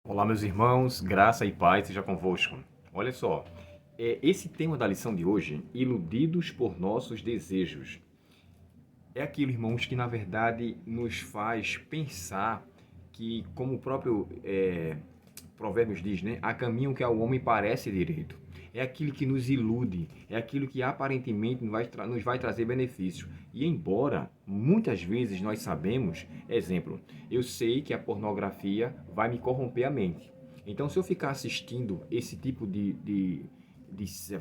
Olá, meus irmãos, graça e paz seja convosco. Olha só, esse tema da lição de hoje, iludidos por nossos desejos, é aquilo, irmãos, que na verdade nos faz pensar que, como o próprio Provérbios diz, né? Há caminho que ao homem parece direito. É aquilo que nos ilude, é aquilo que aparentemente nos vai trazer benefício. E embora muitas vezes nós sabemos, exemplo, eu sei que a pornografia vai me corromper a mente. Então, se eu ficar assistindo esse tipo de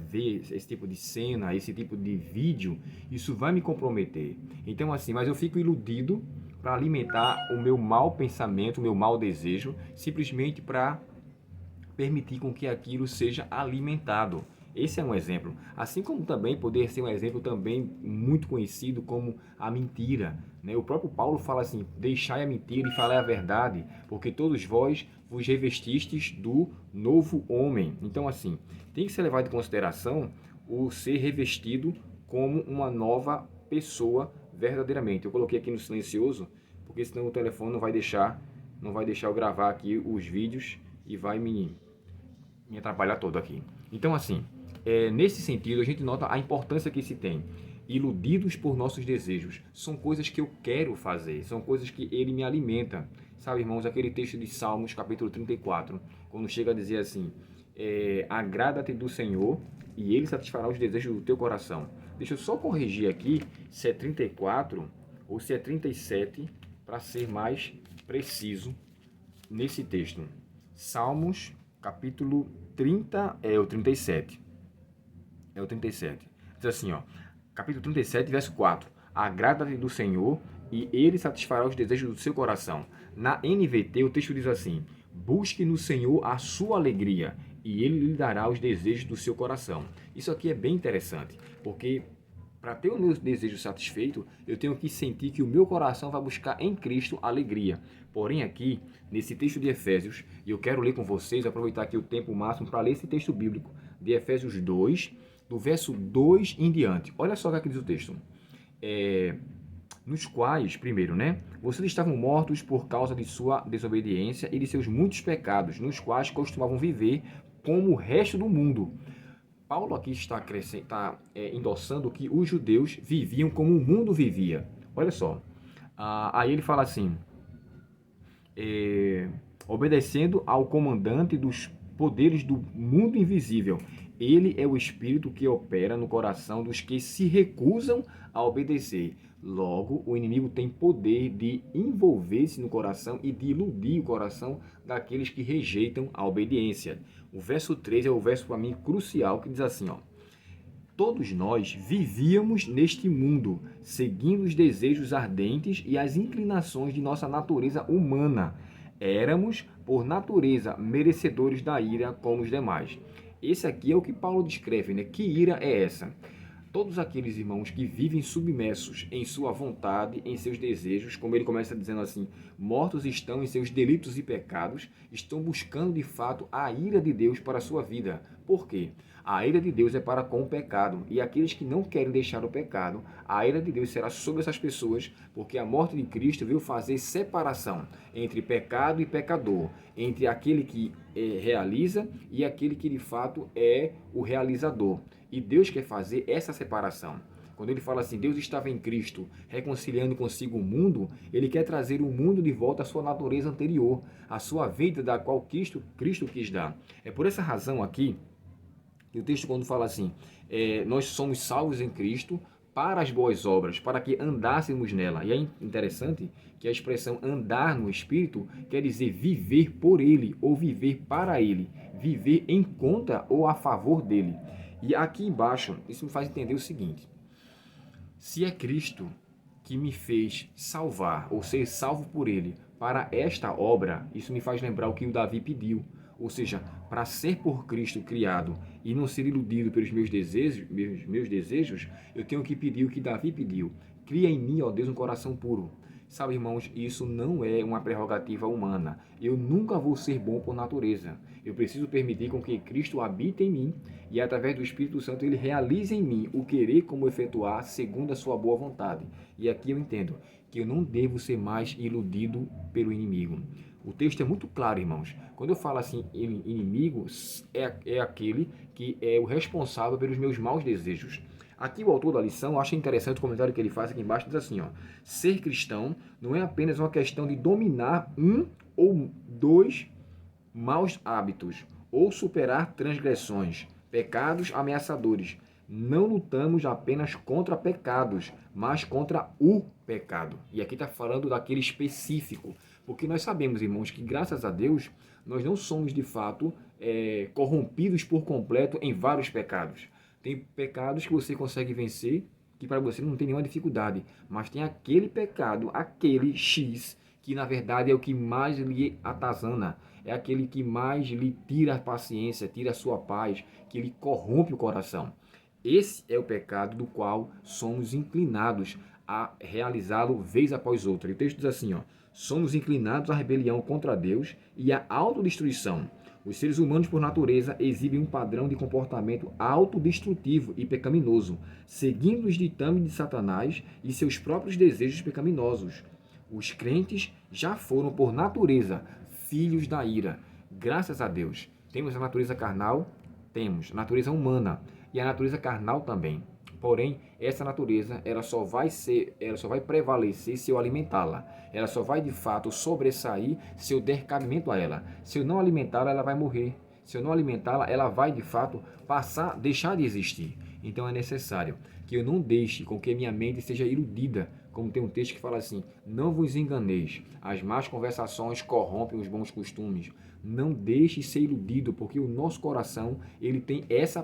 ver esse tipo de cena, esse tipo de vídeo, isso vai me comprometer. Então, assim, mas eu fico iludido para alimentar o meu mau pensamento, o meu mau desejo, simplesmente para permitir com que aquilo seja alimentado. Esse é um exemplo. Assim como também poder ser um exemplo também muito conhecido como a mentira. Né? O próprio Paulo fala assim, deixai a mentira e falai a verdade, porque todos vós vos revestistes do novo homem. Então assim, tem que ser levado em consideração o ser revestido como uma nova pessoa verdadeiramente. Eu coloquei aqui no silencioso, porque senão o telefone não vai deixar eu gravar aqui os vídeos e vai me atrapalhar todo aqui. Então, assim, nesse sentido, a gente nota a importância que se tem. Iludidos por nossos desejos. São coisas que eu quero fazer, são coisas que ele me alimenta. Sabe, irmãos, aquele texto de Salmos, capítulo 34, quando chega a dizer assim, agrada-te do Senhor e ele satisfará os desejos do teu coração. Deixa eu só corrigir aqui se é 34 ou se é 37, para ser mais preciso nesse texto. Salmos, capítulo 30, é o 37. É o 37. Diz assim, ó, capítulo 37, verso 4. Agrada-te do Senhor e ele satisfará os desejos do seu coração. Na NVT, o texto diz assim, busque no Senhor a sua alegria e ele lhe dará os desejos do seu coração. Isso aqui é bem interessante, porque para ter o meu desejo satisfeito, eu tenho que sentir que o meu coração vai buscar em Cristo alegria. Porém, aqui, nesse texto de Efésios, e eu quero ler com vocês, aproveitar aqui o tempo máximo para ler esse texto bíblico, de Efésios 2, do verso 2 em diante. Olha só o que diz o texto. Nos quais, primeiro, né? Vocês estavam mortos por causa de sua desobediência e de seus muitos pecados, nos quais costumavam viver como o resto do mundo. Paulo aqui está endossando que os judeus viviam como o mundo vivia. Olha só. Aí ele fala assim, obedecendo ao comandante dos poderes do mundo invisível. Ele é o espírito que opera no coração dos que se recusam a obedecer. Logo, o inimigo tem poder de envolver-se no coração e de iludir o coração daqueles que rejeitam a obediência. O verso 3 é o verso para mim crucial, que diz assim, ó: todos nós vivíamos neste mundo, seguindo os desejos ardentes e as inclinações de nossa natureza humana. Éramos, por natureza, merecedores da ira como os demais. Esse aqui é o que Paulo descreve, né? Que ira é essa? Todos aqueles irmãos que vivem submersos em sua vontade, em seus desejos, como ele começa dizendo assim, mortos estão em seus delitos e pecados, estão buscando de fato a ira de Deus para a sua vida. Por quê? A ira de Deus é para com o pecado, e aqueles que não querem deixar o pecado, a ira de Deus será sobre essas pessoas, porque a morte de Cristo veio fazer separação entre pecado e pecador, entre aquele que realiza e aquele que de fato é o realizador. E Deus quer fazer essa separação. Quando ele fala assim, Deus estava em Cristo, reconciliando consigo o mundo, ele quer trazer o mundo de volta à sua natureza anterior, à sua vida da qual Cristo quis dar. É por essa razão aqui, que o texto quando fala assim, nós somos salvos em Cristo para as boas obras, para que andássemos nela. E é interessante que a expressão andar no Espírito quer dizer viver por Ele ou viver para Ele, viver em conta ou a favor dele. E aqui embaixo, isso me faz entender o seguinte, se é Cristo que me fez salvar, ou ser salvo por Ele, para esta obra, isso me faz lembrar o que o Davi pediu. Ou seja, para ser por Cristo criado e não ser iludido pelos meus desejos, eu tenho que pedir o que Davi pediu. Cria em mim, ó Deus, um coração puro. Sabe, irmãos, isso não é uma prerrogativa humana. Eu nunca vou ser bom por natureza. Eu preciso permitir com que Cristo habite em mim e, através do Espírito Santo, Ele realize em mim o querer como efetuar segundo a sua boa vontade. E aqui eu entendo que eu não devo ser mais iludido pelo inimigo. O texto é muito claro, irmãos. Quando eu falo assim, inimigo, é aquele que é o responsável pelos meus maus desejos. Aqui o autor da lição, eu acho interessante o comentário que ele faz aqui embaixo, diz assim, ó, ser cristão não é apenas uma questão de dominar um ou dois maus hábitos, ou superar transgressões, pecados ameaçadores. Não lutamos apenas contra pecados, mas contra o pecado. E aqui está falando daquele específico, porque nós sabemos, irmãos, que graças a Deus nós não somos de fato corrompidos por completo em vários pecados. Tem pecados que você consegue vencer, que para você não tem nenhuma dificuldade, mas tem aquele pecado, aquele X, que na verdade é o que mais lhe atazana, é aquele que mais lhe tira a paciência, tira a sua paz, que lhe corrompe o coração. Esse é o pecado do qual somos inclinados a realizá-lo vez após outra. E o texto diz assim, ó, somos inclinados à rebelião contra Deus e à autodestruição. Os seres humanos, por natureza, exibem um padrão de comportamento autodestrutivo e pecaminoso, seguindo os ditames de Satanás e seus próprios desejos pecaminosos. Os crentes já foram, por natureza, filhos da ira. Graças a Deus. Temos a natureza carnal? Temos. A natureza humana. E a natureza carnal também. Porém, essa natureza ela só vai prevalecer se eu alimentá-la. Ela só vai, de fato, sobressair se eu der cabimento a ela. Se eu não alimentá-la, ela vai morrer. Se eu não alimentá-la, ela vai, de fato, deixar de existir. Então é necessário que eu não deixe com que minha mente seja iludida, como tem um texto que fala assim, não vos enganeis, as más conversações corrompem os bons costumes. Não deixe ser iludido, porque o nosso coração ele tem essa,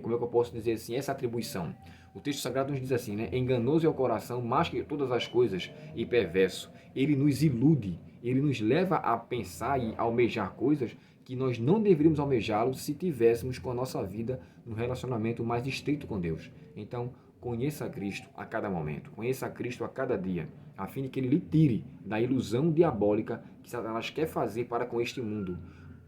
como é que eu posso dizer assim, essa atribuição. O texto sagrado nos diz assim, né? Enganoso é o coração mais que todas as coisas e perverso. Ele nos ilude, ele nos leva a pensar e almejar coisas que nós não deveríamos almejá-lo se tivéssemos com a nossa vida no relacionamento mais estreito com Deus. Então, conheça a Cristo a cada momento, conheça a Cristo a cada dia, a fim de que Ele lhe tire da ilusão diabólica que Satanás quer fazer para com este mundo.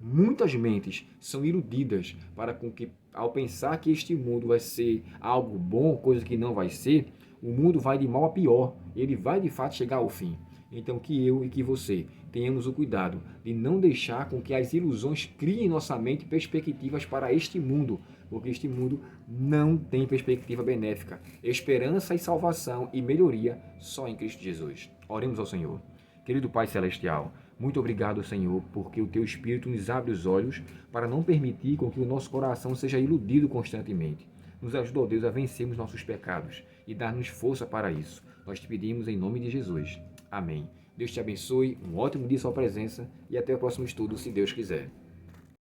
Muitas mentes são iludidas para com que, ao pensar que este mundo vai ser algo bom, coisa que não vai ser, o mundo vai de mal a pior, ele vai de fato chegar ao fim. Então que eu e que você tenhamos o cuidado de não deixar com que as ilusões criem em nossa mente perspectivas para este mundo, porque este mundo não tem perspectiva benéfica, esperança e salvação e melhoria só em Cristo Jesus. Oremos ao Senhor. Querido Pai Celestial, muito obrigado, Senhor, porque o Teu Espírito nos abre os olhos para não permitir com que o nosso coração seja iludido constantemente. Nos ajuda, ó Deus, a vencermos nossos pecados e dar-nos força para isso. Nós te pedimos em nome de Jesus. Amém. Deus te abençoe, um ótimo dia em sua presença e até o próximo estudo, se Deus quiser.